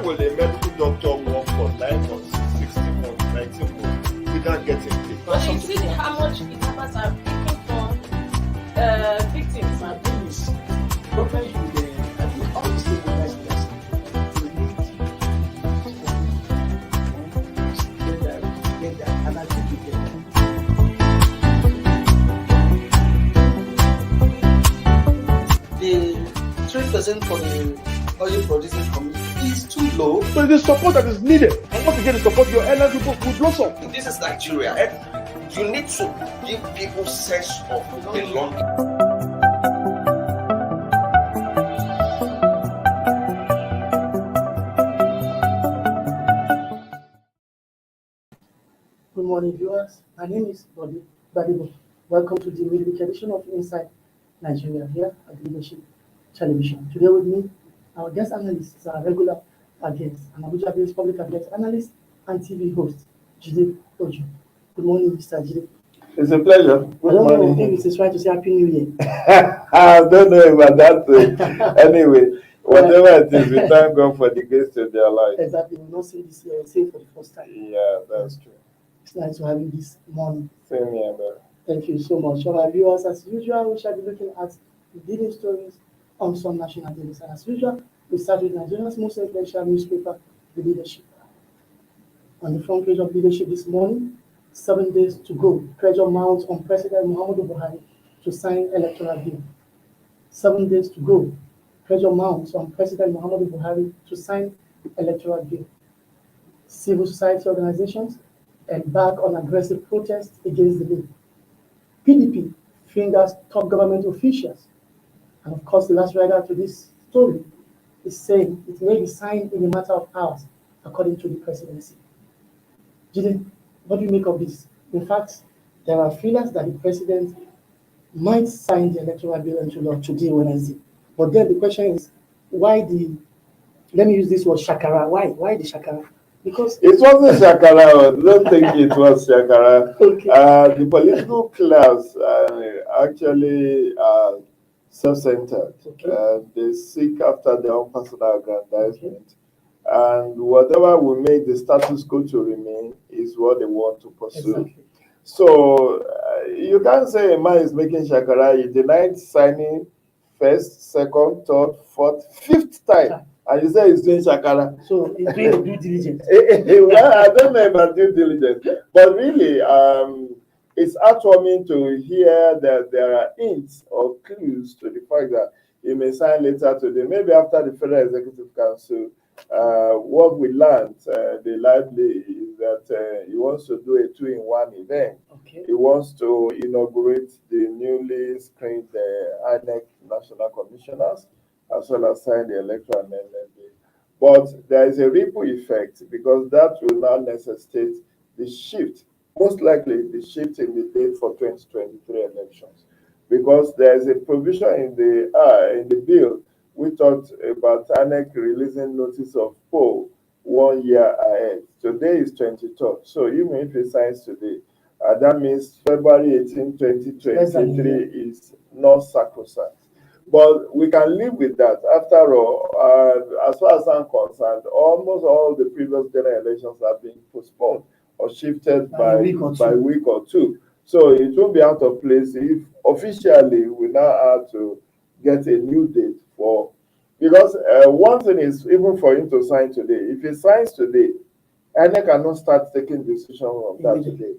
will a medical doctor work for 9 months, 16 months, 19 months without getting paid? But you see how much it happens are taking from victims. My thing is, government should, I think, all the stakeholders get that, and I think we get that. The 3% for the oil producing community is too low. So the support that is needed, and once you get the support, your airline people will blossom. This is Nigeria. You need to give people sense of belonging. Good morning, viewers. My name is Badibo. Welcome to the midweek edition of Inside Nigeria here at Leadership Television. Today with me, our guest analyst is our regular guest, an Abuja-based public affairs analyst and TV host, Jide Ojo. Good morning, Mr. Jide. It's a pleasure. Good I don't morning. know if it's trying to say Happy New Year. I don't know about that. Anyway, whatever it is, we thank God for the grace of their life. Exactly. We're not seeing this say for the first time. Yeah, that's true. It's nice to have you this morning. Same here, man. Thank you so much. For our viewers, as usual, we shall be looking at the leading stories on some national dailies. And as usual, we start with Nigeria's most influential newspaper, The Leadership. On the front page of Leadership this morning, 7 days to go. Pressure mounts on President Muhammadu Buhari to sign electoral bill. 7 days to go. Pressure mounts on President Muhammadu Buhari to sign electoral bill. Civil society organizations embark on aggressive protests against the bill. PDP fingers top government officials. And of course, the last writer to this story is saying it may be signed in a matter of hours, according to the presidency. Jide, what do you make of this? In fact, there are feelers that the president might sign the electoral bill into law today, Wednesday. But then the question is, why let me use this word, shakara. Why the shakara? Because it wasn't Shakara. Don't think it was Shakara. Okay. The political class actually self-centered. Okay. They seek after their own personal aggrandizement. Okay. And whatever will make the status quo to remain is what they want to pursue. Exactly. So you can't say a man is making Shakara. He denied signing first, second, third, fourth, fifth time. And you say he's doing Shakara. So he's doing due diligence. Well, I don't know about due diligence. But really, it's heartwarming to hear that there are hints or clues to the fact that he may sign later today, maybe after the Federal Executive Council. What we learned, the lively, is that he wants to do a 2-in-1 event. Okay. He wants to inaugurate the newly screened INEC national commissioners, as well as sign the electoral amendment bill. But there is a ripple effect, because that will now necessitate the shift, most likely the shift in the date for 2023 elections, because there is a provision in the bill. We talked about INEC releasing notice of poll 1 year ahead. Today is 23rd. So even if he signs today, that means February 18, 2023 is not sacrosanct. But we can live with that. After all, as far as I'm concerned, almost all the previous general elections have been postponed or shifted by a week or two. So it won't be out of place if officially we now have to get a new date for, because one thing is, even for him to sign today, if he signs today, INEC cannot start taking decisions on that today,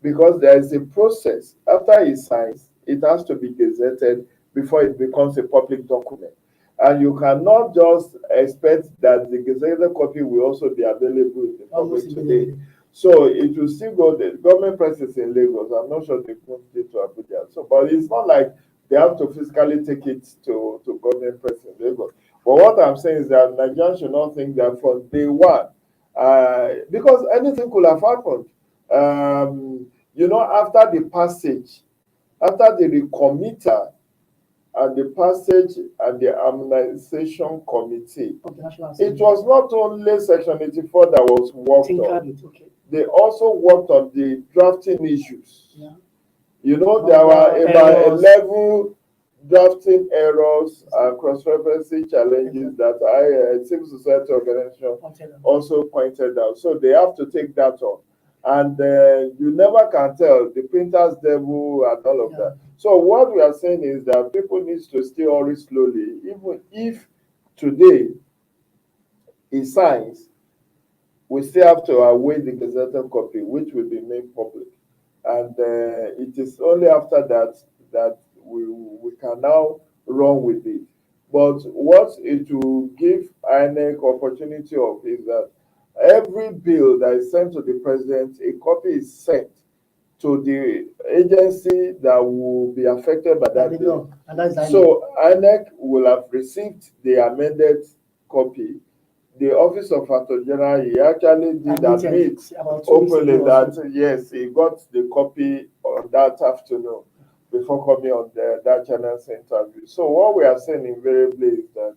because there is a process. After he signs, it has to be gazetted before it becomes a public document. And you cannot just expect that the gazetted copy will also be available in the public today. So it will still go there. Government presses in Lagos. I'm not sure they won't get to Abuja. So, but it's not like they have to physically take it to government press in Lagos. But what I'm saying is that Nigerians should not think that from day one, because anything could have happened. After the passage, after the recommitter, and the passage and the harmonization committee, it was not only Section 84 that was worked on. Okay. They also worked on the drafting issues. Yeah. There were about 11 drafting errors and cross-referencing challenges that civil society organization also pointed out. So they have to take that on. And you never can tell the printer's devil and all of that. So what we are saying is that people need to still hurry slowly, even if today is signs, we still have to await the gazetted copy, which will be made public. And it is only after that that we can now run with it. But what it will give INEC opportunity of is that every bill that is sent to the president, a copy is sent to the agency that will be affected by that bill. So INEC will have received the amended copy. The office of Attorney General, he actually did admit openly that yes, he got the copy on that afternoon before coming on that channel's interview. So what we are saying invariably is that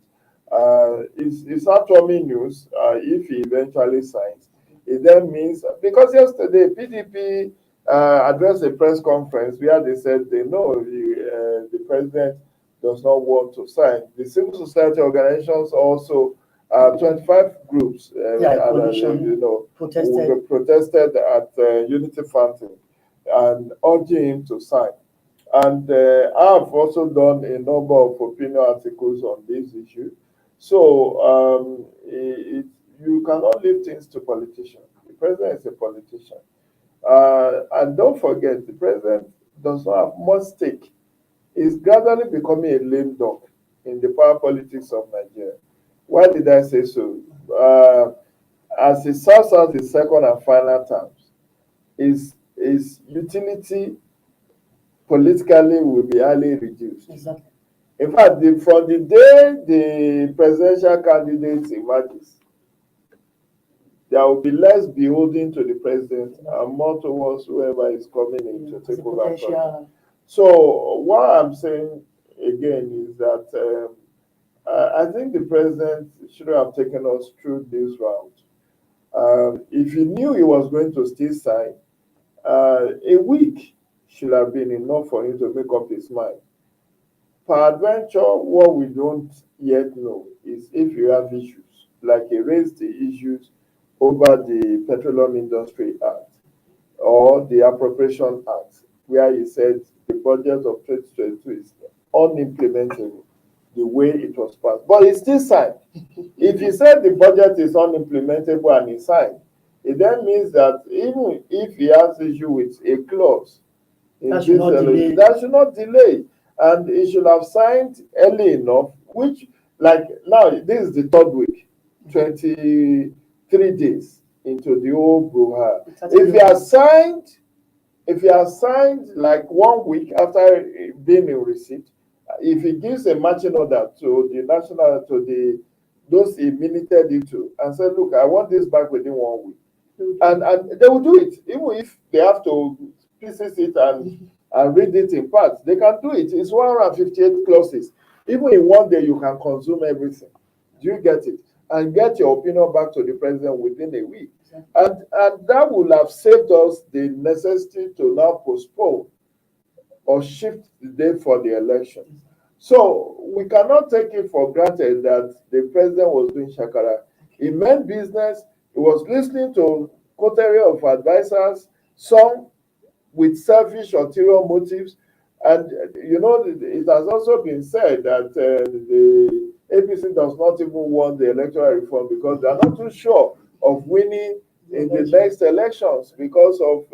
it's heartwarming news if he eventually signs. It then means, because yesterday PDP addressed a press conference where they said they know the president does not want to sign. The civil society organizations also 25 groups, protested at Unity Fountain and urging him to sign. And I have also done a number of opinion articles on this issue. So you cannot leave things to politicians. The president is a politician. And don't forget, the president does not have much stake. He's gradually becoming a lame dog in the power politics of Nigeria. Why did I say so? As he serves out the second and final terms, his utility politically will be highly reduced. Exactly. In fact, from the day the presidential candidate emerges, there will be less beholden to the president and more towards whoever is coming in to take over. So what I'm saying again is that I think the president should have taken us through this route. If he knew he was going to still sign, a week should have been enough for him to make up his mind. Peradventure, what we don't yet know is if you have issues, like he raised the issues over the Petroleum Industry Act or the Appropriation Act, where he said the budget of 2022 is unimplementable the way it was passed. But he still signed. If he said the budget is unimplementable and he signed, it then means that even if he has issue with a clause, that should not delay. And he should have signed early enough, which, like now, this is the third week, 23 days into the old brouhaha. If he has signed like 1 week after being in receipt, if he gives a marching order to the national, those he minuted it to, and said, look, I want this back within 1 week. And they will do it, even if they have to pieces it and read it in parts. They can do it. It's 158 clauses. Even in 1 day, you can consume everything. Do you get it? And get your opinion back to the president within a week. And that would have saved us the necessity to now postpone or shift the date for the election. So we cannot take it for granted that the president was doing shakara. He meant business. He was listening to coterie of advisors, some with selfish ulterior motives. And, it has also been said that the APC does not even want the electoral reform because they are not too sure of winning in the next elections because of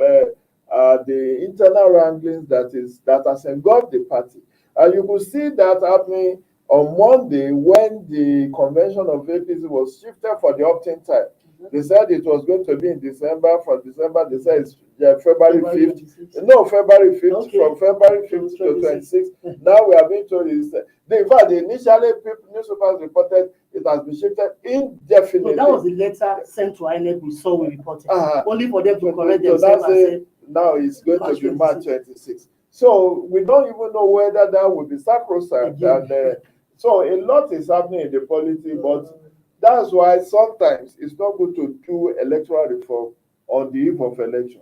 the internal wranglings that has engulfed the party. And you could see that happening on Monday when the convention of APC was shifted for the opt-in time. They said it was going to be in December. From December, they said it's February 5th. No, February 5th. Okay. From February 5th to 26th. Now we are being told is in fact, initially newspapers reported it has been shifted indefinitely. No, that was the letter sent to INEC we saw we reported. Only for them to correct themselves and say now it's going to be March 26th. So we don't even know whether that will be sacrosanct. And so a lot is happening in the polity, but that's why sometimes it's not good to do electoral reform on the eve of election.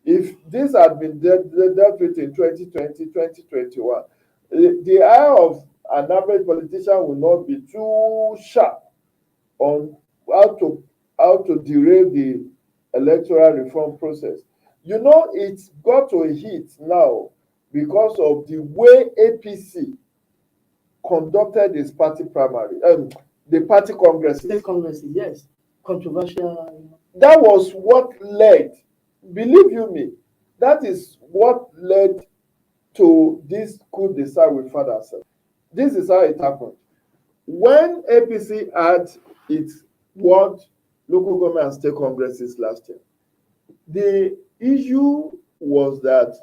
If this had been dealt with in 2020, 2021, the eye of an average politician will not be too sharp on how to derail the electoral reform process. You know, it's got to a hit now because of the way APC conducted its party primary, the party congresses. State congresses, yes. Controversial. That was what led, believe you me, that is what led to this coup d'etat we found ourselves. This is how it happened. When APC had its world local government and state congresses last year, the issue was that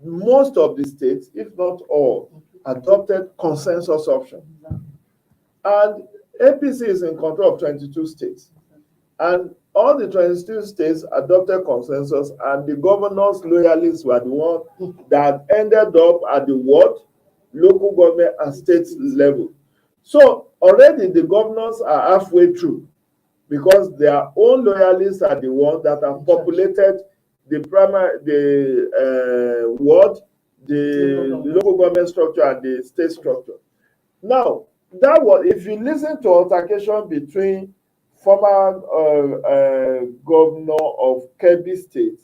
most of the states, if not all, adopted consensus option. And APC is in control of 22 states. And all the 22 states adopted consensus, and the governors' loyalists were the ones that ended up at the ward, local government, and state level. So already the governors are halfway through because their own loyalists are the ones that have populated the primary, the ward, the local government structure, and the state structure. Now, that was, if you listen to altercation between former governor of Kebbi State,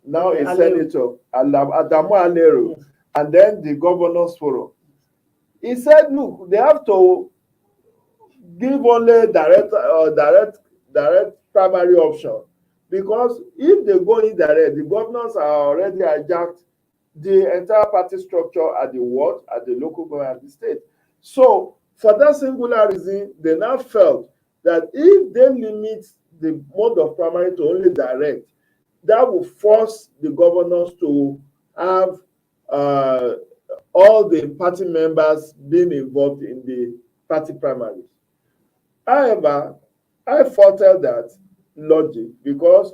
now a senator, Adamu Alero, and then the governor's forum, he said, look, they have to give only direct primary option, because if they go indirect, the governors are already hijacked the entire party structure at the ward, at the local government, at the state. So for that singular reason, they now felt that if they limit the mode of primary to only direct, that will force the governors to have all the party members being involved in the party primaries. However, I faulted that logic because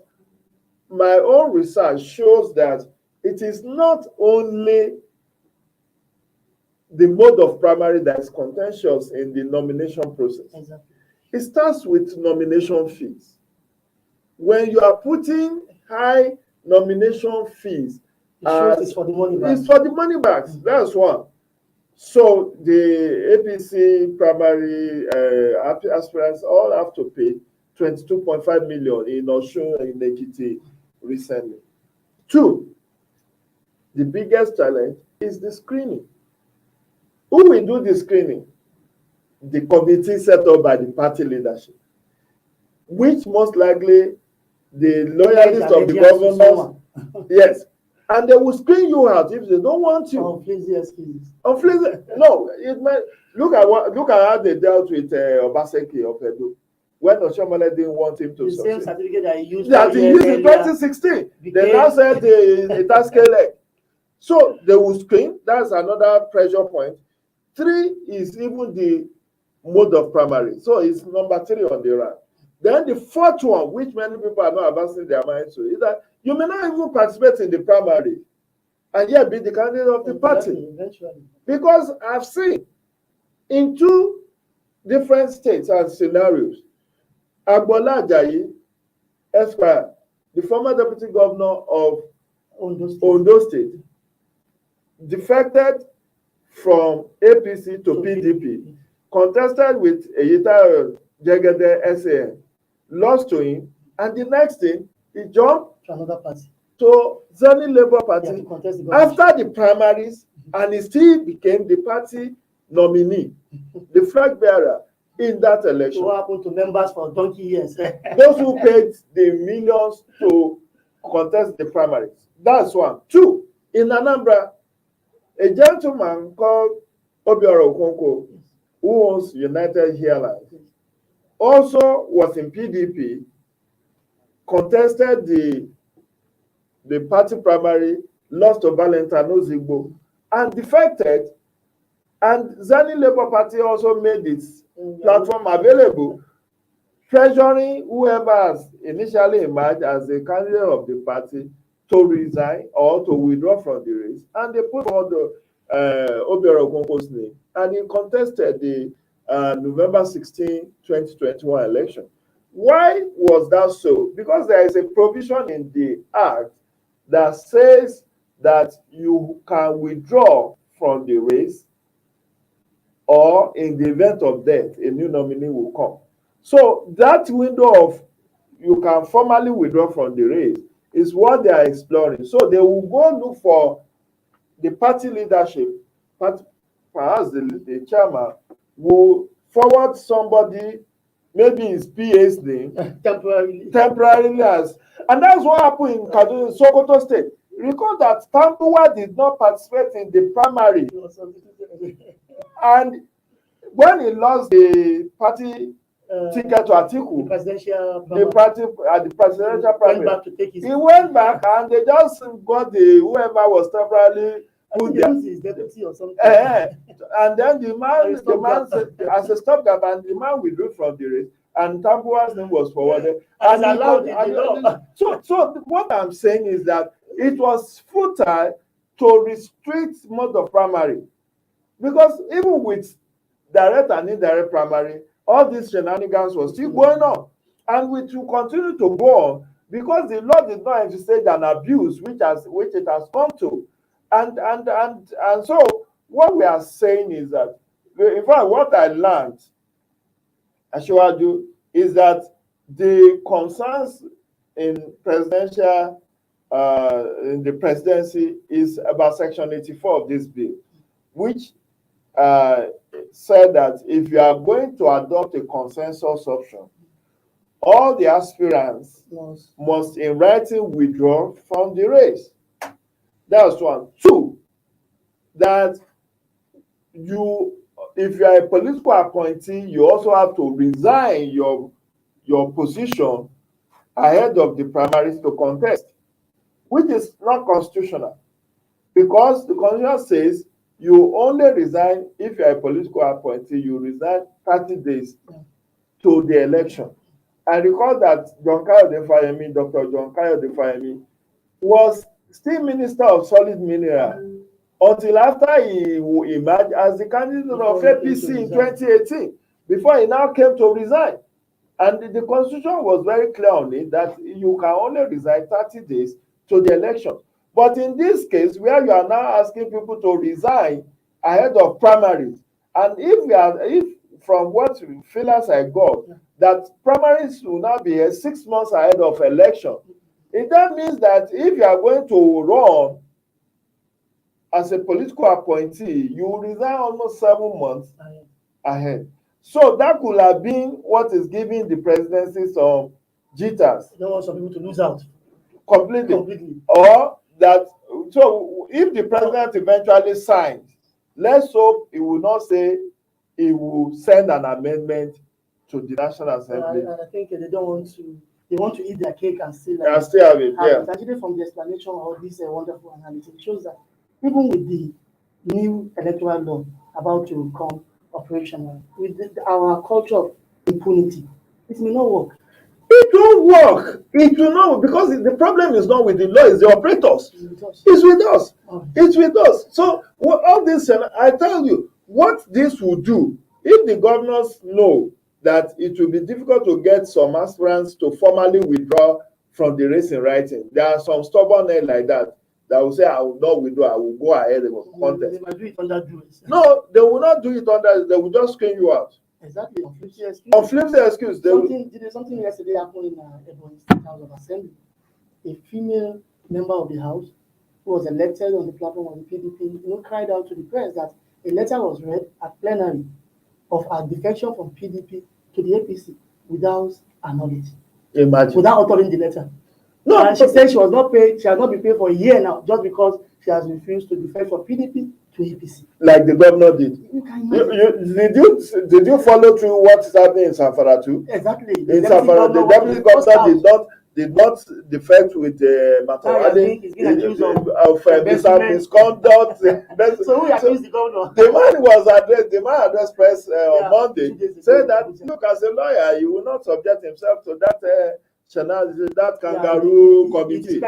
my own research shows that it is not only the mode of primary that is contentious in the nomination process. Exactly. It starts with nomination fees. When you are putting high nomination fees, it's for the money back. It's for the money backs. That's one. So the APC primary aspirants all have to pay 22.5 million in Osun and in Ekiti recently. Two, the biggest challenge is the screening. Who will do the screening? The committee set up by the party leadership, which most likely the loyalists of the governors, yes, and they will screen you out if they don't want you. No, it might look at how they dealt with Obaseki of Edo when Oshomole didn't want him to the succeed. same certificate that he used in 2016. They now said it has leg. So they will screen. That's another pressure point. 3 is even the mode of primary. So it's number 3 on the rank. Then the 4th one, which many people are not advancing their minds to, is that you may not even participate in the primary and yet be the candidate of the party. Eventually. Because I've seen in 2 different states and scenarios, Agbola Ajayi, Esquire, the former deputy governor of Ondo State, defected from APC to PDP, contested with Eyita Jegede SAN, lost to him, and the next thing, he jumped to another party, to Zeni Labour Party after the primaries, and he still became the party nominee, the flag bearer in that election. What happened to members for donkey years? Those who paid the millions to contest the primaries. That's one. 2, in Anambra, a gentleman called Obiora Okonkwo, who owns United Airlines, also was in PDP, contested the party primary, lost to Valentine Ozigbo, and defected. And Zani Labour Party also made its platform available, pressuring whoever has initially emerged as a candidate of the party to resign or to withdraw from the race. And they put on the Obiora Okonkwo's name, and he contested the November 16, 2021 election. Why was that so? Because there is a provision in the Act that says that you can withdraw from the race, or in the event of death, a new nominee will come. So that window of you can formally withdraw from the race is what they are exploring. So they will go look for the party leadership, perhaps the chairman will forward somebody, maybe his PA's name, temporarily as, and that's what happened in Kaduna, Sokoto State. Recall that Tambuwa did not participate in the primary, and when he lost the party ticket to Atiku, the presidential primary, he went back and they just got whoever was temporarily put there. His deputy or something. And then the man said, as a stopgap, and the man withdrew from the race, and Tambuwa's name was forwarded. And allowed so what I'm saying is that it was futile to restrict mode of primary, because even with direct and indirect primary, all these shenanigans were still going on, and which will continue to go on because the law did not envisage an abuse which it has come to. And so what we are saying is that, in fact, what I learned, Ashwaju, is that the concerns in presidential in the presidency is about Section 84 of this bill, which said that if you are going to adopt a consensus option, all the aspirants must in writing withdraw from the race. That's one. Two, that if you are a political appointee, you also have to resign your position ahead of the primaries to contest, which is not constitutional, because the constitution says you only resign if you are a political appointee. You resign 30 days to the election. I recall that Dr. John Kayode Fayemi, was still Minister of Solid Mineral until after he emerged as the candidate of APC in 2018, before he now came to resign. And the constitution was very clear on it that you can only resign 30 days to the election. But in this case, where you are now asking people to resign ahead of primaries, and if from what feelers I got, that primaries will now be 6 months ahead of election, that means that if you are going to run as a political appointee, you will resign almost 7 months ahead. So that could have been what is giving the presidency some jitters. You don't want some people to lose out completely. Or that, so if the president eventually signs, let's hope he will not say he will send an amendment to the National Assembly. And I think they want to eat their cake and still have it. Yeah. Actually, from the explanation of this wonderful analysis, it shows that even with the new electoral law about to become operational, with our culture of impunity, it may not work. It won't work. It will not, because the problem is not with the law, it's the operators. It's with us. It's with us. So all this, I tell you, what this will do, if the governors know that it will be difficult to get some aspirants to formally withdraw from the race in writing, there are some stubborn heads like that will say, I will not withdraw, I will go ahead and contest. They might do it under duress. No, they will not do it under, they will just screen you out. Exactly. On flip the excuse. Something yesterday happened in Ebonyi State House of Assembly. A female member of the House who was elected on the platform of the PDP, cried out to the press that a letter was read at plenary of her defection from PDP to the APC without acknowledging. Imagine. Without authoring the letter. No, and she said she was not paid. She has not been paid for a year now, just because she has refused to defect from PDP to APC. Like the governor did. Did you follow through what is happening in Zamfara too? Exactly. In Zamfara, the deputy governor did not defect with Matawale of misconduct. So who accused the governor? The man addressed press on Monday, saying that, look, as a lawyer, he will not subject himself to that that kangaroo committee.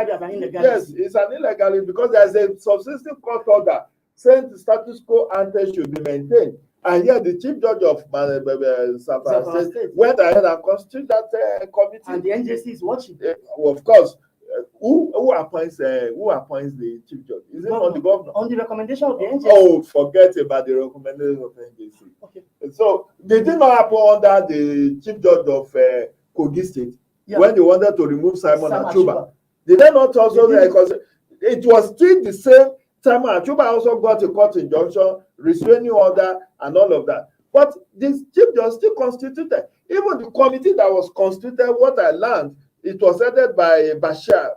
Yes, it's an illegality because there's a subsisting court order saying the status quo ante should be maintained. And yet the chief judge of Zamfara State went ahead and constituted that committee. And the NJC is watching. Well, of course, who appoints the chief judge? Is it not the governor? On the recommendation of the NJC. Oh, forget about the recommendation of NJC. Okay. So they did not happen under the chief judge of Kogi State when they wanted to remove Simon Achuba. Did they not also because it was still the same time Achuba also got a court injunction, restraining order, and all of that. But the chief judge still constituted. Even the committee that was constituted, what I learned, it was headed by Bashir,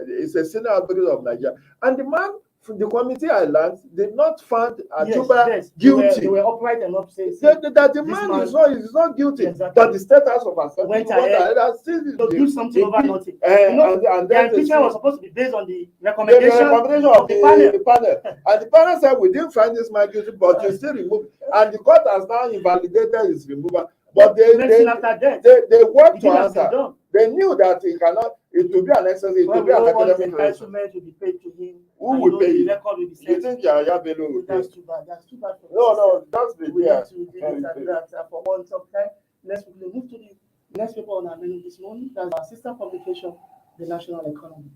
it's a senior advocate of Nigeria. And the man from the committee I learned did not find Achuba guilty. They were upright enough to say that the man is not guilty. Exactly. But the State House of Assembly went ahead to do something over nothing. And the impeachment was supposed to be based on the recommendation of the panel. And the panel said, we didn't find this man guilty, but you still remove. And the court has now invalidated his removal. But they worked to answer. They knew that he cannot. It will be an exercise. It will be an academic entitlement will be paid to him. Who will pay it? Record will be set. You think Yahya Bello will pay? That's too bad. That's too bad. No, that's the idea. For one time. Let's move to the next paper on our menu this morning. That's our sister publication, The National Economy.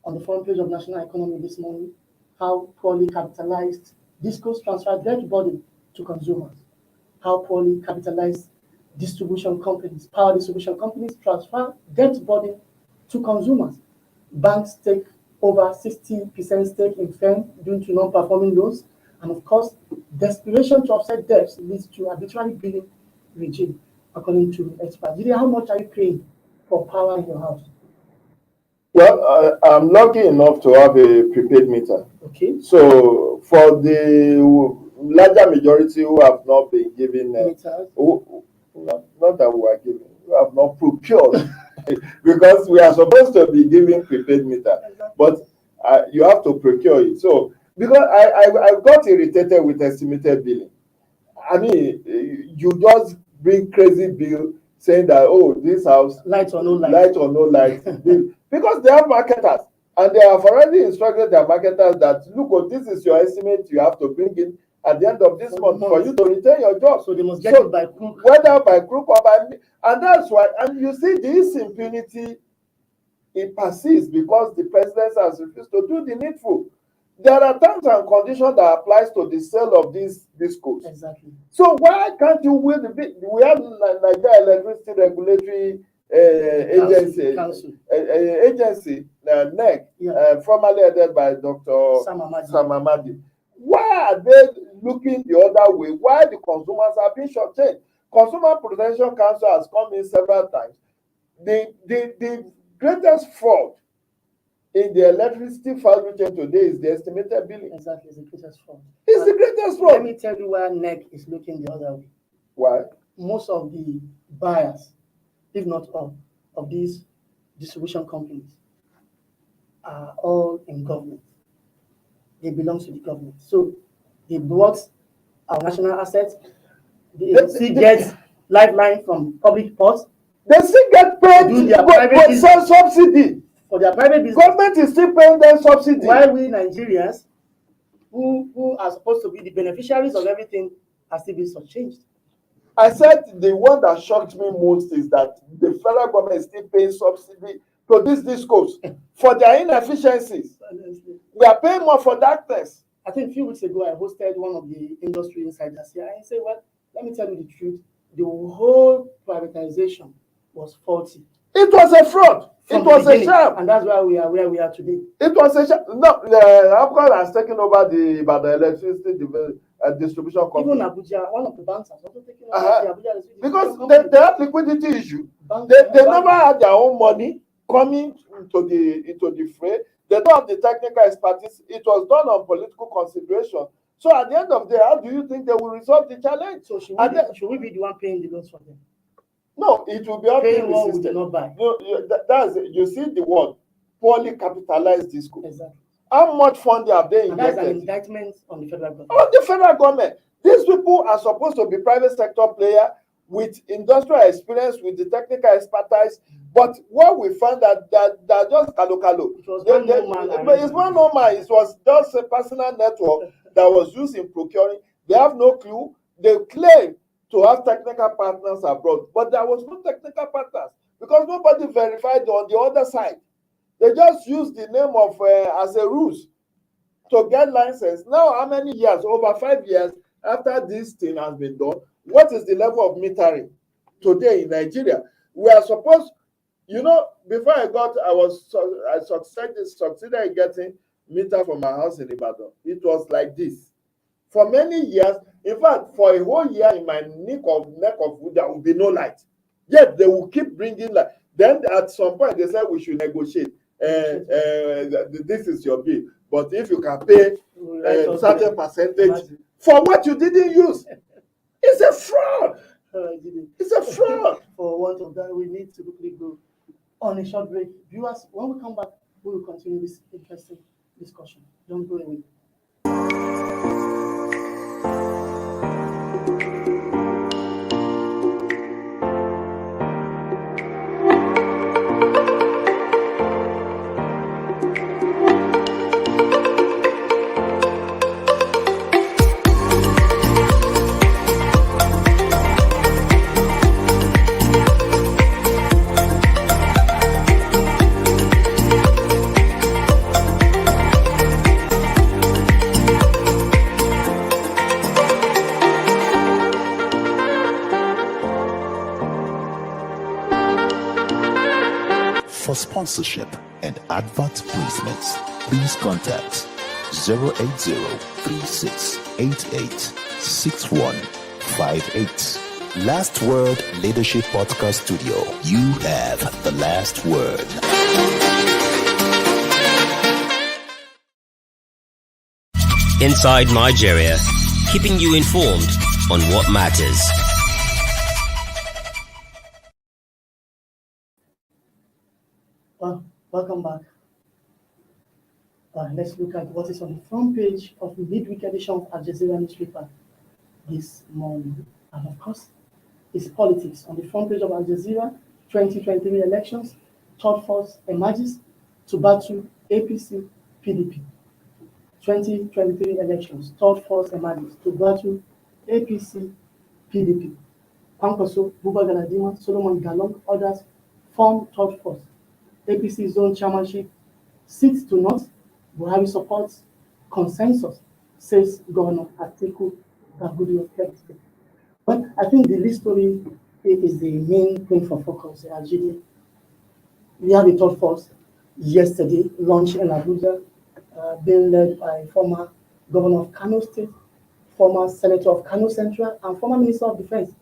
On the front page of National Economy this morning, how poorly capitalized discos transfer debt burden to consumers. How poorly capitalized power distribution companies transfer debt burden to consumers. Banks take over 60% stake in firm due to non-performing loans. And of course, desperation to offset debts leads to arbitrary billing regime, according to experts. How much are you paying for power in your house? Well, I'm lucky enough to have a prepaid meter. Okay. So for the larger majority who have not been given, not that we are giving, who have not procured, because we are supposed to be giving prepaid meter, but you have to procure it. So because I got irritated with estimated billing. I mean, you just bring crazy bill saying that, oh, this house light or no light, because they have marketers and they have already instructed their marketers that look, this is your estimate you have to bring in at the end of this month for you to retain your job. So they must get it by crook. Whether by crook or by me. And that's why, and you see this impunity, it persists because the president has refused to do the needful. There are terms and conditions that applies to the sale of these discos. Exactly. So why can't you win the bid? We have Nigeria Electricity Regulatory Agency, NEC, formerly headed by Dr. Sam Amadi. Why are they looking the other way? Why the consumers are being shortchanged? Consumer Protection Council has come in several times. The greatest fraud in the electricity value chain today is the estimated billing. Exactly, it's the greatest fraud. It's the greatest fraud. Let me tell you why NEC is looking the other way. Why? Most of the buyers, if not all, of these distribution companies are all in government. They belong to the government. So they bought our national assets. They still get lifeline from public ports. They still get paid for subsidy. For their private business. Government is still paying them subsidy. While we Nigerians, who are supposed to be the beneficiaries of everything, are still being shortchanged. I said the one that shocked me most is that the federal government is still paying subsidy to these discos for their inefficiencies. We are paying more for darkness. I think a few weeks ago, I hosted one of the industry insiders here. I said, well, let me tell you the truth. The whole privatization was faulty. It was a fraud. It was a sham. And that's why we are where we are today. It was a sham. No, Apcon has taken over the electricity distribution company. Even Abuja, one of the banks has also taken over the Abuja distribution because company. They have liquidity issue. They never had their own money coming into the fray. They don't have the technical expertise. It was done on political consideration. So at the end of the day, how do you think they will resolve the challenge? So should we be the one paying the loans for them? No, it will be up to the system. Not buy. That's it. You see the word poorly capitalized disco. Exactly. How much funding have they injected? And that's an indictment on the federal government. On the federal government. These people are supposed to be private sector player with industrial experience, with the technical expertise. But what we found that they're just calo. It was one but it's one normal. It was just a personal network that was used in procuring. They have no clue. They claim to have technical partners abroad, but there was no technical partners because nobody verified on the other side. They just used the name of as a ruse to get license. Now, how many years? Over 5 years after this thing has been done, what is the level of metering today in Nigeria? We are supposed, before I succeeded in getting meter from my house in Ibadan. It was like this. For many years, in fact, for a whole year in my neck of wood, there will be no light. Yet they will keep bringing light. Then at some point, they said we should negotiate. This is your bill. But if you can pay a certain percentage for what you didn't use, it's a fraud. It's a fraud. For want of that, we need to quickly go on a short break. Viewers, when we come back, we will continue this interesting discussion. Don't go away. For sponsorship and advert placements, please contact 080-3688-6158. Last Word Leadership Podcast Studio. You have the last word. Inside Nigeria, keeping you informed on what matters. Welcome back. Let's look at what is on the front page of the midweek edition of ALJAZIRAH newspaper this morning. And of course, it's politics. On the front page of ALJAZIRAH, 2023 elections, third force emerges to battle APC, PDP. 2023 elections, third force emerges to battle APC, PDP. Kwankwaso, Buba Galadima, Solomon Galong, others form third force. APC zone chairmanship, 6 to not. Buhari supports consensus, says Governor Atiku Bagudu of Kebbi State. But I think the lead story is the main thing for focus. We have a third force yesterday, launched in Abuja, being led by former Governor of Kano State, former Senator of Kano Central, and former Minister of Defense,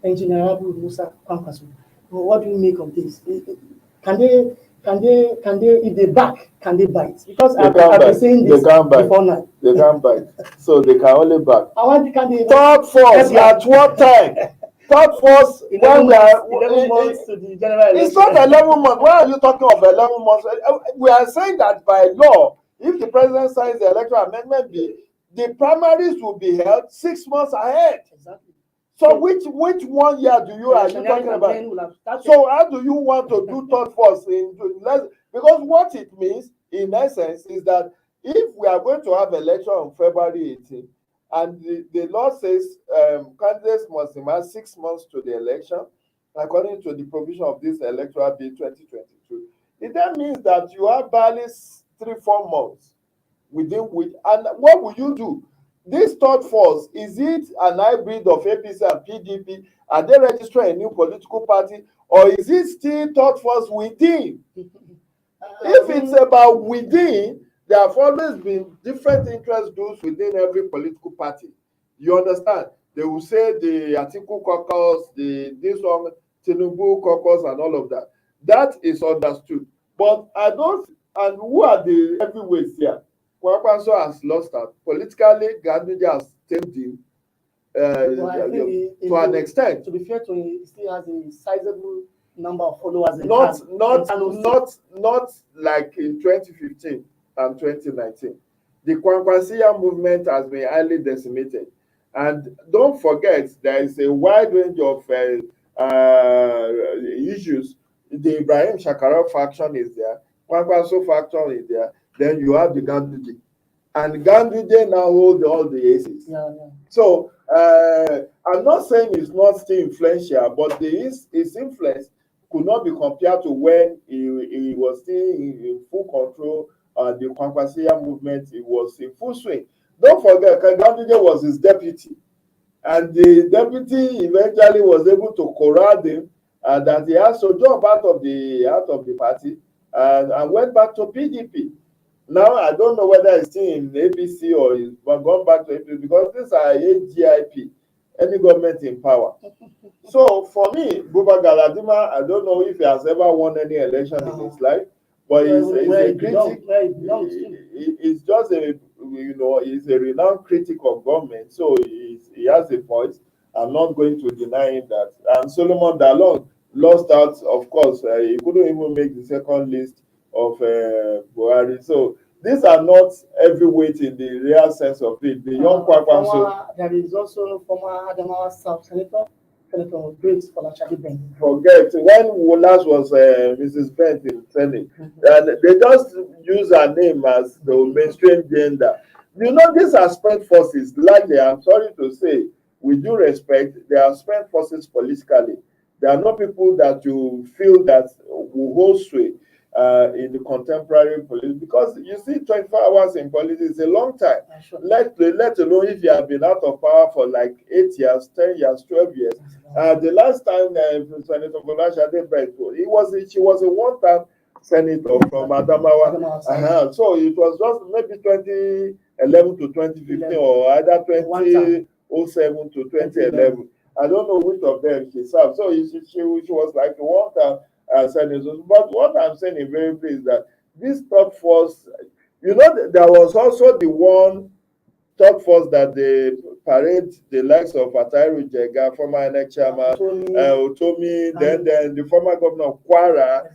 Engineer Abu Musa Kwankwaso. What do you make of this? Can they, if they back, can they bite? Because I've been saying this before now. They can't bite. So they can only back. Can they Third force at what time? Third force, 11 months to the general election. It's not 11 months. Why are you talking of 11 months? We are saying that by law, if the president signs the electoral amendment bill, the primaries will be held 6 months ahead. Exactly. So which 1 year are you talking about? So how do you want to do third force because what it means in essence is that if we are going to have election on February 18th and the law says candidates must emerge 6 months to the election according to the provision of this electoral bill 2022, it then means that you have barely 3-4 months within which, and what will you do? This third force, is it an hybrid of APC and PDP? Are they registering a new political party? Or is it still third force within? If it's about within, there have always been different interest groups within every political party. You understand? They will say the Atiku caucus, this one, Tinubu caucus, and all of that. That is understood. But and who are the heavyweights here? Kwankwaso has lost out. Politically, Ganduje has tamed him to an extent. To be fair to him, he still has a sizable number of followers. Not like in 2015 and 2019. The Kwankwasia movement has been highly decimated. And don't forget, there is a wide range of issues. The Ibrahim Shakara faction is there. Kwankwaso faction is there. Then you have the Ganduje. And Ganduje now holds all the aces. Yeah. So, I'm not saying he's not still influential, but his influence could not be compared to when he was still in full control. The Kwankwasia movement, he was in full swing. Don't forget, Kanganduje was his deputy, and the deputy eventually was able to corral him, and that he has to jump out of the party and went back to PDP. Now I don't know whether he's still in APC or he's gone back to APC, because these are AGIP, any government in power. So for me, Buba Galadima, I don't know if he has ever won any election in his life, but he's a critic. He's just a, he's a renowned critic of government, so he has a voice. I'm not going to deny him that. And Solomon Dalong lost out, of course. He couldn't even make the second list of Buhari. So these are not heavyweight in the real sense of it. The young Kwakwanso. There is also former Adamawa South Senator Grace Folashade Bent. Forget when Wolas was Mrs. Bent in Senate, and they just use her name as the mainstream gender. These are spent forces. Largely, I'm sorry to say, with due respect, they are spent forces politically. They are not people that you feel that will hold sway in the contemporary politics, because you see 24 hours in politics is a long time. Sure. Let alone if you have been out of power for like 8 years, 10 years, 12 years. The last time Senator Folashade Bent, she was a one-time senator from Adamawa. So it was just maybe 2011 to 2015 or either 2007 to 2011. I don't know which of them she served. So she was like a one-time senator. But what I'm saying invariably is that this third force, there was also the one third force that they parade the likes of Atairu Jega, former NX chairman, Otomi, then the former governor of Kwara,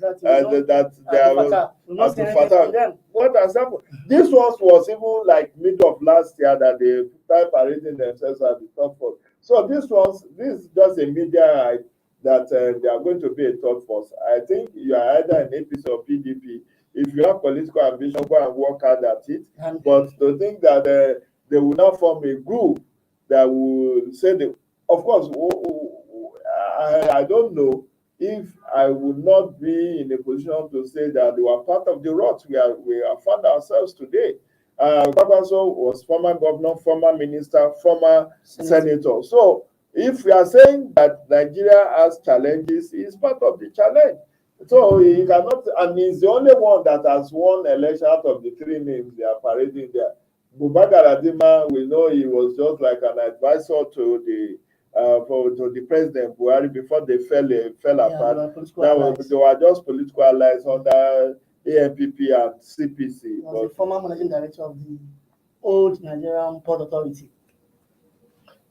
What has happened? This was even like middle of last year that they started parading themselves as the third force. So this is just a media hype that they are going to be a third force. I think you are either an APC or PDP. If you have political ambition, go and work hard at it. But to think that they will not form a group that will say of course, I don't know if I would not be in a position to say that they were part of the rot we have found ourselves today. Kwakwanso was former governor, former minister, former senator. So if we are saying that Nigeria has challenges, he's part of the challenge. So he cannot, and he's the only one that has won election out of the three names they are parading there. Buba Galadima, we know he was just like an advisor to the President Buhari before they fell apart. They were just political allies under ANPP and CPC. He was the former managing director of the old Nigerian Port Authority.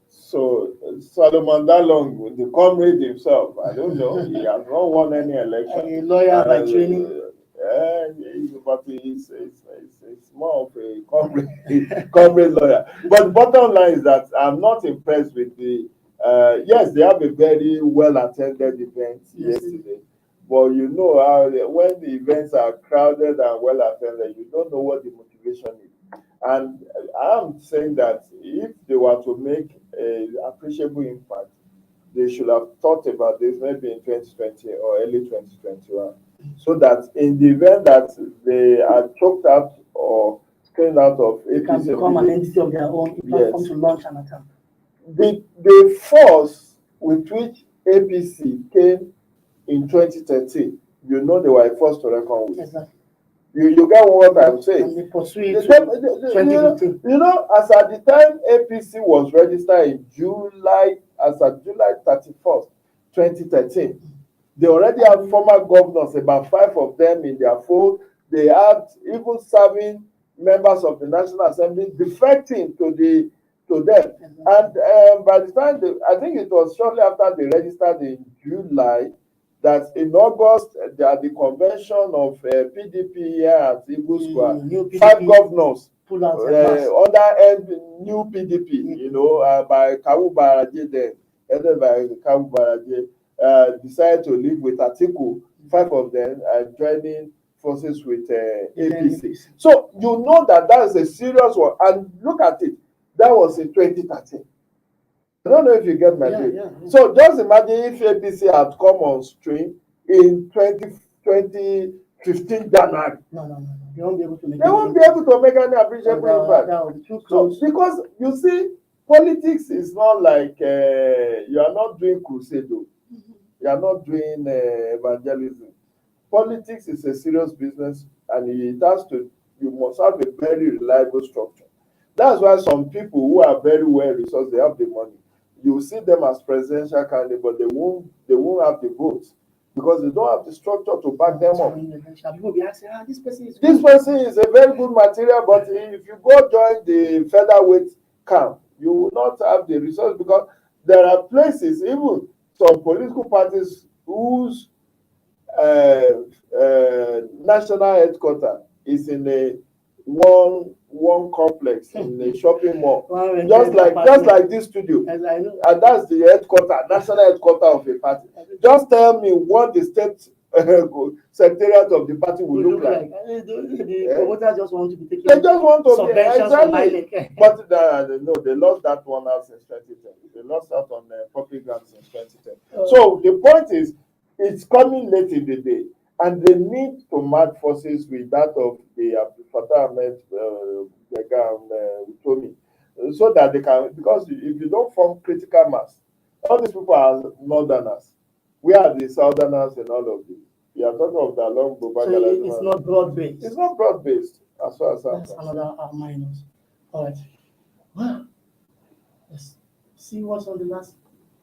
So Solomon Dalong, the comrade himself, I don't know, he has not won any election. A lawyer by training. But he's more of a comrade lawyer. But bottom line is that I'm not impressed with the. Yes, they have a very well attended event yesterday. But you know how when the events are crowded and well attended, you don't know what the motivation is. And I'm saying that if they were to make an appreciable impact, they should have thought about this maybe in 2020 or early 2021. So that in the event that they are choked out or screened out of APC, they can become an entity of their own, platform to launch an attack. The force with which APC came in 2013, they were forced to reckon with. Exactly. You get what I'm saying? And they pursue it 2015. As at the time APC was registered in July 31st, 2013, they already have former governors, about 5 of them in their fold. They had even serving members of the National Assembly defecting to them. And by the time, I think it was shortly after they registered in July, that in August, at the convention of PDP here at Igbo Square, 5 governors under new PDP, by Kawu Baraje then, headed by Kawu Baraje, decided to live with Atiku. 5 of them are joining forces with APC. So you know that is a serious one. And look at it. That was in 2013. I don't know if you get my drift. So just imagine if APC had come on stream in 2015 January. No. They won't be able to make They won't be able to make any appreciable impact. That would be too So, close. because you see, politics is not like you are not doing crusade. You are not doing evangelism. Politics is a serious business, and you must have a very reliable structure. That's why some people who are very well resourced, they have the money. You see them as presidential candidates, but they won't have the votes because they don't have the structure to back them up. People will be asking, this person is This person is a very good material, but if you go join the featherweight camp, you will not have the resource, because there are places, even some political parties whose national headquarters is in a one complex in a shopping mall, just like this studio, and that's the national headquarters of a party. Just tell me what the state secretariat of the party will look like. The promoters just want to be taking. They just want to be exactly. But no, they lost that one out since 2010. They lost out on public grants since 2010. So the point is, it's coming late in the day, and they need to match forces with that of the Fatah Ahmed Utomi, so that they can, because if you don't form critical mass, all these people are northerners. We are the southerners and all of this. We are talking of the long So it's not broad-based. It's not broad-based as far as that's another minus. All right. Well, let's see what's on the last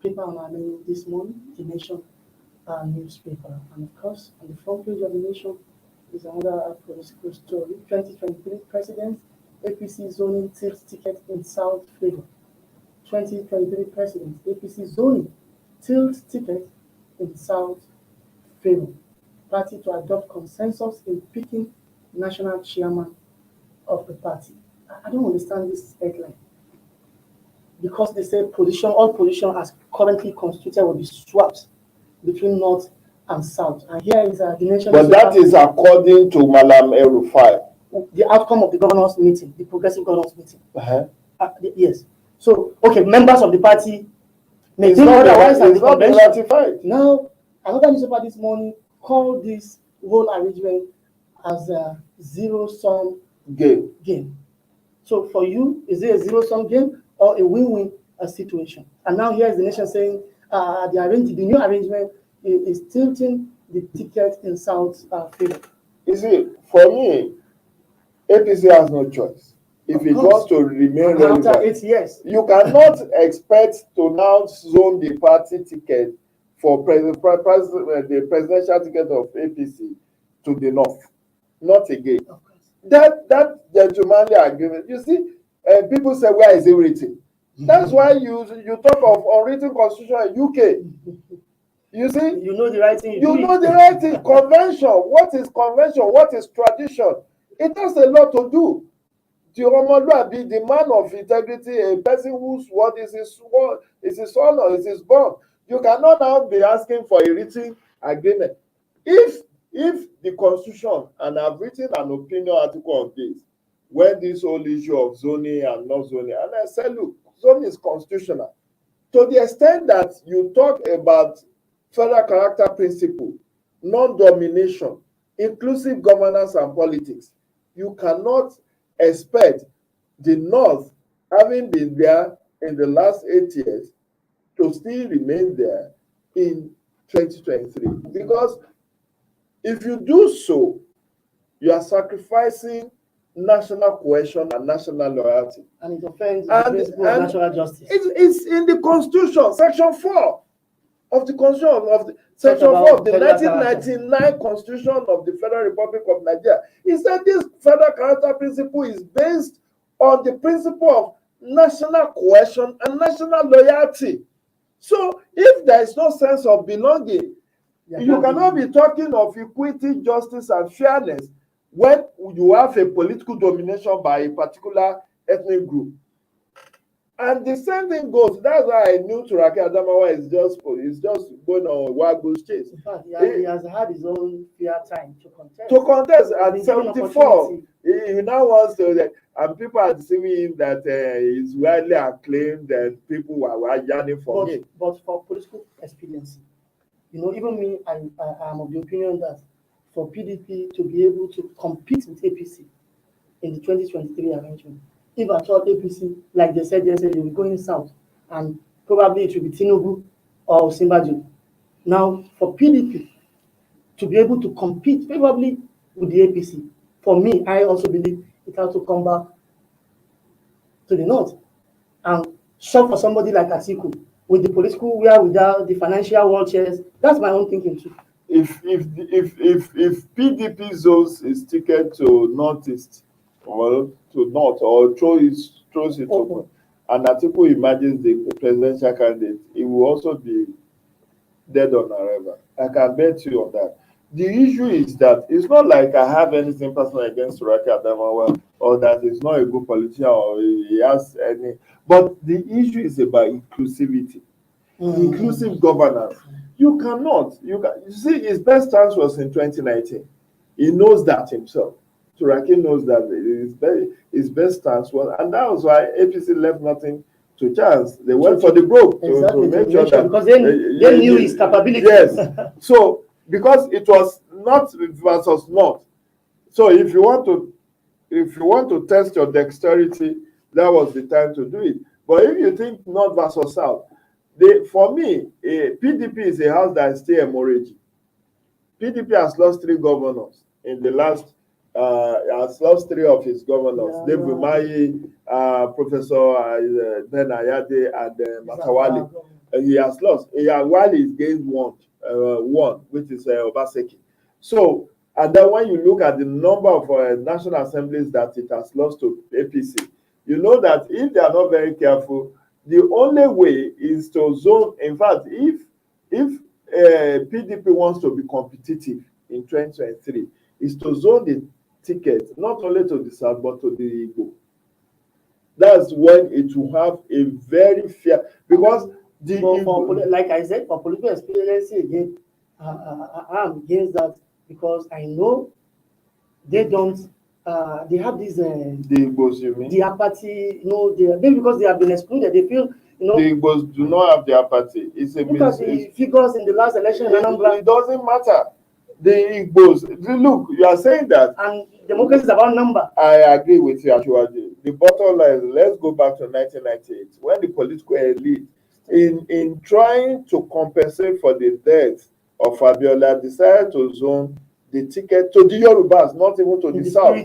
paper on our menu this morning, The Nation newspaper. And of course, on the front page of The Nation is another political story. 2023 President, APC zoning tilt ticket in South favor. 2023 President, APC zoning tilt ticket in South favor. Party to adopt consensus in picking national chairman of the party. I don't understand this headline. Because they say all position as currently constituted will be swapped between North and South. And here is the nation. But that is according to Malam El-Rufai. The outcome of the governors' meeting, the progressive governors' meeting. Yes. So, okay, members of the party may think otherwise and the convention. Ratified. Now, another newspaper this morning called this whole arrangement as a zero-sum game. So for you, is it a zero-sum game or a win-win situation? And now here's the nation saying the new arrangement is tilting the ticket in South favor. You see, for me, APC has no choice. If it wants to remain relevant, after 8 years, you cannot expect to now zone the party ticket for the presidential ticket of APC to the north. Not again. That gentlemanly agreement. You see, people say, where is it written? That's why you talk of unwritten constitution in UK. You see, you know the writing. You know the writing. Convention. What is convention? What is tradition? It has a lot to do. The man of integrity, a person whose word is his honor, is his bond. You cannot now be asking for a written agreement. If the constitution, and I've written an opinion article on this, when this whole issue of zoning and not zoning, and I said, look, zoning is constitutional. To the extent that you talk about federal character principle, non-domination, inclusive governance and politics, you cannot expect the North, having been there in the last 8 years, to still remain there in 2023. Because if you do so, you are sacrificing national cohesion and national loyalty. And it offends the principle of natural justice. It's in the Constitution, Section 4 of the Constitution of the Section 4 of the 1999 Constitution of the Federal Republic of Nigeria. It said this federal character principle is based on the principle of national cohesion and national loyalty. So if there is no sense of belonging, you cannot be talking of equity, justice, and fairness when you have a political domination by a particular ethnic group. And the same thing goes. That's why I knew Turaki Adamawa is just going on wild goose chase. In fact, he has had his own fair time to contest. To contest at He's given 74, opportunity. he now wants to, and people are deceiving him that he's widely acclaimed and people were yearning for him. But for political expediency, even me, I am of the opinion that for PDP to be able to compete with APC in the 2023 arrangement, if at all APC, like they said yesterday, they will be going south, and probably it will be Tinubu or Simbajo. Now, for PDP to be able to compete favorably with the APC, for me, I also believe it has to come back to the north and shop for somebody like Atiku with the political without the financial war chairs. That's my own thinking too. If PDP zones his ticket to northeast or to north or throws it open, and Atiku imagines the presidential candidate, it will also be dead on arrival. I can bet you on that. The issue is that it's not like I have anything personal against Turaki Adamawa or that he's not a good politician or he has any. But the issue is about inclusivity, inclusive governance. You cannot. You see, his best chance was in 2019. He knows that himself. Turaki knows that his best chance was, and that was why APC left nothing to chance. They went for the broke to make sure that because they knew his capability. Yes. So because it was not versus not. So if you want to test your dexterity, that was the time to do it. But if you think north versus south, for me, PDP is a house that is still hemorrhaging. PDP has lost 3 governors in the last. Has lost 3 of his governors: David Umahi, Professor Ben Ayade, and Matawali. He has lost. While he's gained one, which is Obaseki. So, and then when you look at the number of national assemblies that it has lost to APC, you know that if they are not very careful, the only way is to zone. In fact, if PDP wants to be competitive in 2023, is to zone the ticket not only to the south but to the Igbo. That's when it will have a very fair, because like I said, for political expediency again, I'm against that because I know they don't. They have this. The Igbos, you mean? The apathy, maybe because they have been excluded, they feel. The Igbos do not have the apathy. It's a look at the figures in the last election in Anambra. It doesn't matter. The Igbos, look, you are saying that. And democracy is about number. I agree with you, Ashwadi. The bottom line is, let's go back to 1998, when the political elite, in trying to compensate for the death of Fabiola, decided to zone the ticket to the Yorubas, not even to the south.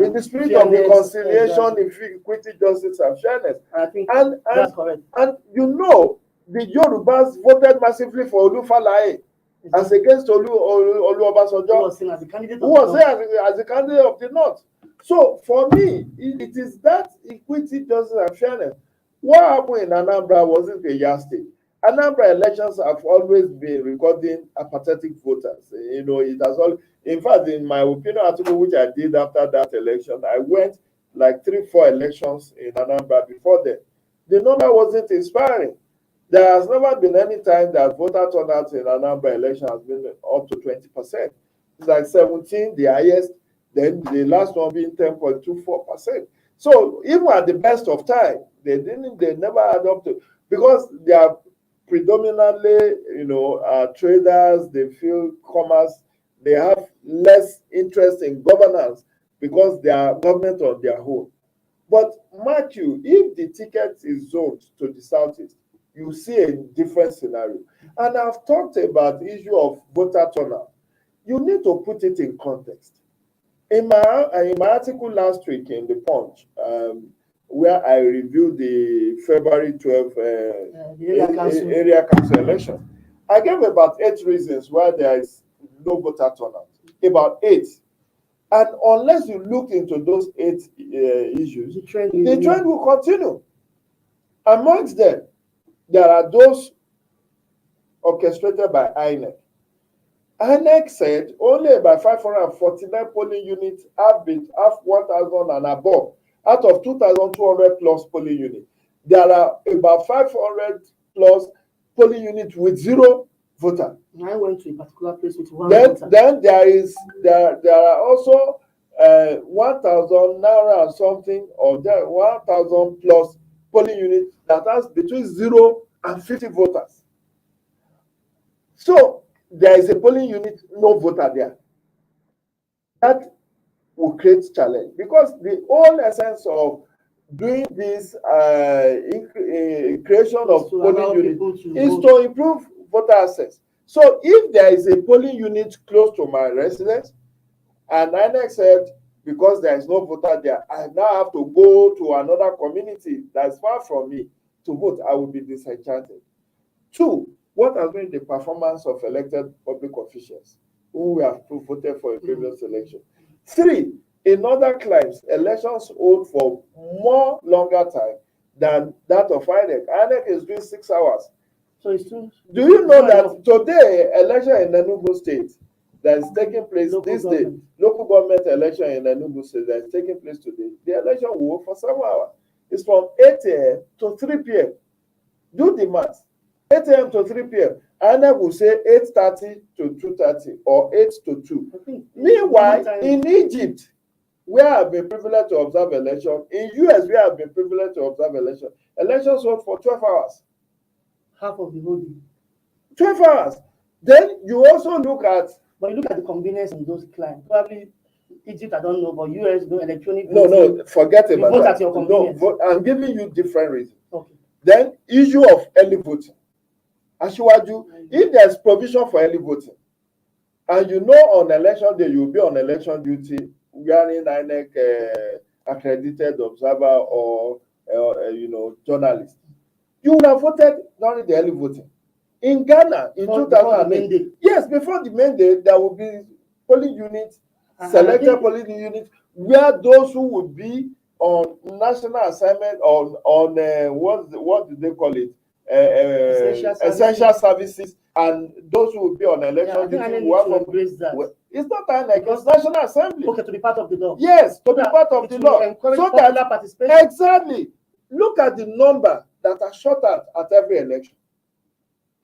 In the spirit of reconciliation, equity, justice, and fairness. I think that's correct. And the Yorubas voted massively for Olufalaye as against Olu Obasanjo, who was seen as the candidate of the North. So for me, it is that equity, justice, and fairness. What happened in Anambra wasn't a yardstick. Anambra elections have always been recording apathetic voters. It has all. In fact, in my opinion article, which I did after that election, I went like 3-4 elections in Anambra before then. The number wasn't inspiring. There has never been any time that voter turnout in Anambra election has been up to 20%. It's like 17, the highest, then the last one being 10.24%. So even at the best of time, they never had up to, because they are predominantly, traders, they feel commerce, they have less interest in governance because they are government on their own. But mark you, if the ticket is zoned to the southeast, you see a different scenario. And I've talked about the issue of voter turnout. You need to put it in context. In my article last week in The Punch, where I reviewed the February 12th area council election, I gave about 8 reasons why there is no voter turnout. About 8. And unless you look into those 8 issues, the trend will continue. Amongst them, there are those orchestrated by INEC. INEC said only about 549 polling units have 1,000 and above out of 2,200 plus polling units. there are about 500 plus polling units with 0 voter. I went to a particular place with one Then, voter. then there are also 1,000 naira and something, or 1,000 plus polling units that has between 0 and 50 voters. So there is a polling unit, no voter there. That will create challenge, because the whole essence of doing this creation of polling unit is to improve voter access. So if there is a polling unit close to my residence, and INEC said, because there is no voter there, I now have to go to another community that's far from me to vote, I will be disenchanted. 2, what has been the performance of elected public officials who we have voted for a previous election? 3, in other climes, elections hold for more longer time than that of INEC. INEC is doing 6 hours. So it's true. Do you know that today, election in Enugu State that is taking place this day, local government election in Enugu State that is taking place today, the election will hold for 7 hours. It's from 8 a.m. to 3 p.m. Do the math. 8 a.m. to 3 p.m. INEC will say 8:30 to 2:30 or 8 to 2. Meanwhile, in Egypt, where I've been privileged to observe election, in US, where I've been privileged to observe election, elections hold for 12 hours. Half of the whole day. 12 hours. Then you also look at... But you look at the convenience in those clients. Probably Egypt, I don't know, but US, no electronic voting. No, forget about vote that. At your convenience. No, I'm giving you different reasons. Okay. Then, issue of early voting. Asiwaju, if there's provision for early voting, and you know on election day you'll be on election duty wearing INEC accredited observer or journalist, you would have voted during the early voting. In Ghana, in 2008, yes, before the main day, there will be polling units, selected polling units, where those who would be on national assignment on what do they call it? Essential services, and those who will be on election duty will have to. It's not INEC, it's National Assembly. Okay, to be part of the law. Yes, to be part of the law. So that participation. Exactly. Look at the number that are shot at every election.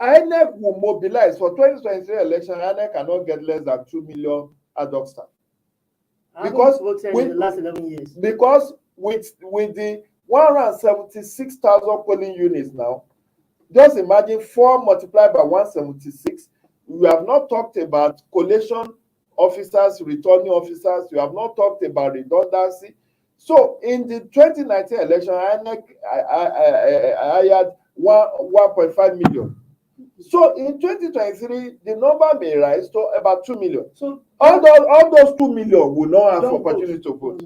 INEC will mobilize for 2023 election. INEC cannot get less than 2 million ad hoc staff. Because in the last 11 years. Because with the 176,000 polling units now, just imagine 4 multiplied by 176. We have not talked about collation officers, returning officers. We have not talked about redundancy. So in the 2019 election, INEC hired 1.5 million. So in 2023, the number may rise to about 2 million. So all those 2 million will not have opportunity to vote.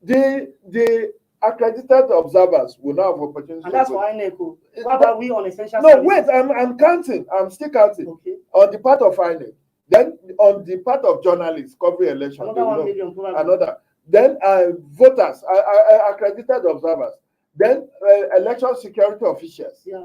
The accredited observers will not have opportunity to vote. And that's for INEC. What about we on essential services? No, wait, I'm counting. I'm still counting. Okay. On the part of INEC. Then on the part of journalists covering election. Another 1 million probably. Another. Then voters, accredited observers. Then election security officials. Yeah.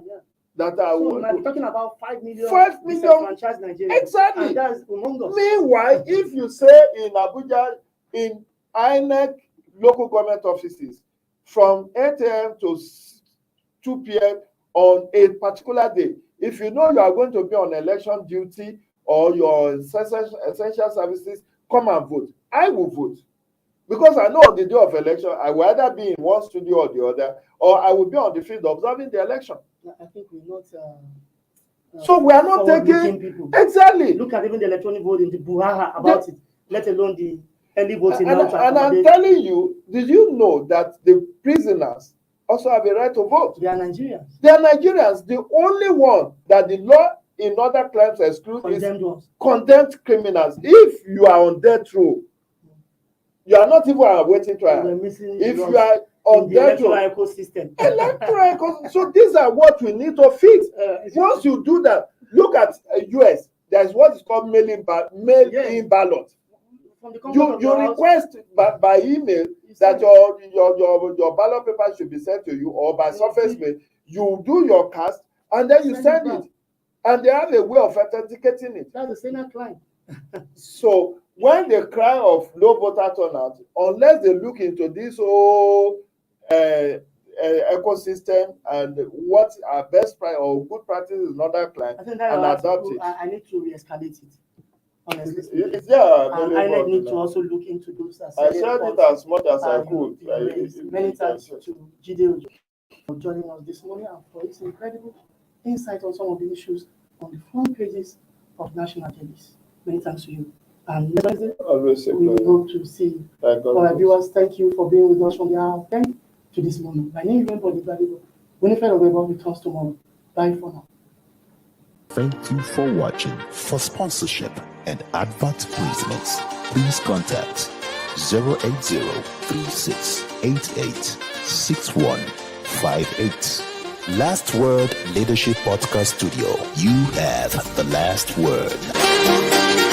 That are so we're talking about 5 million. 5 million. Disenfranchised Nigerians. Exactly. And that's humongous. Meanwhile, if you say in Abuja, in INEC local government offices, from 8 a.m. to 2 p.m. on a particular day, if you know you are going to be on election duty or your essential services, come and vote. I will vote. Because I know on the day of election, I will either be in one studio or the other, or I will be on the field observing the election. I think we're not. So we are not taking people. Exactly. Look at even the electronic voting, the buhaha about it, let alone the early voting. And I'm telling you, did you know that the prisoners also have a right to vote? They are Nigerians. They are Nigerians. The only one that the law in other crimes exclude is condemned criminals. If you are on death row, you are not even awaiting trial. If you are on death row, ecosystem. So these are what we need to fix. Once you do that, look at US. There's what is called mail-in ballot. You request by email that your ballot paper should be sent to you, or by surface mail. You do your cast and then you send it, and they have a way of authenticating it. That's the Senate line. So when they cry of low voter turnout, unless they look into this whole ecosystem and what are best practice or good practices in other clients I think that and adapt it. I need to re-escalate it. Honestly, It's there. and I need to also look into those. I shared it as much as I could. Many thanks to Jide for joining us this morning and for his incredible insight on some of the issues on the front pages of national dailies. Many thanks to you. And next Wednesday, Always a we pleasure. hope to see you. For our viewers, thank you for being with us from the hour of 10 to this moment. My name is Body Valuable. Winifred Obebo returns tomorrow. Bye for now. Thank you for watching. For sponsorship and advert placements, please contact 080-3688-6158. Last Word Leadership Podcast Studio. You have the last word.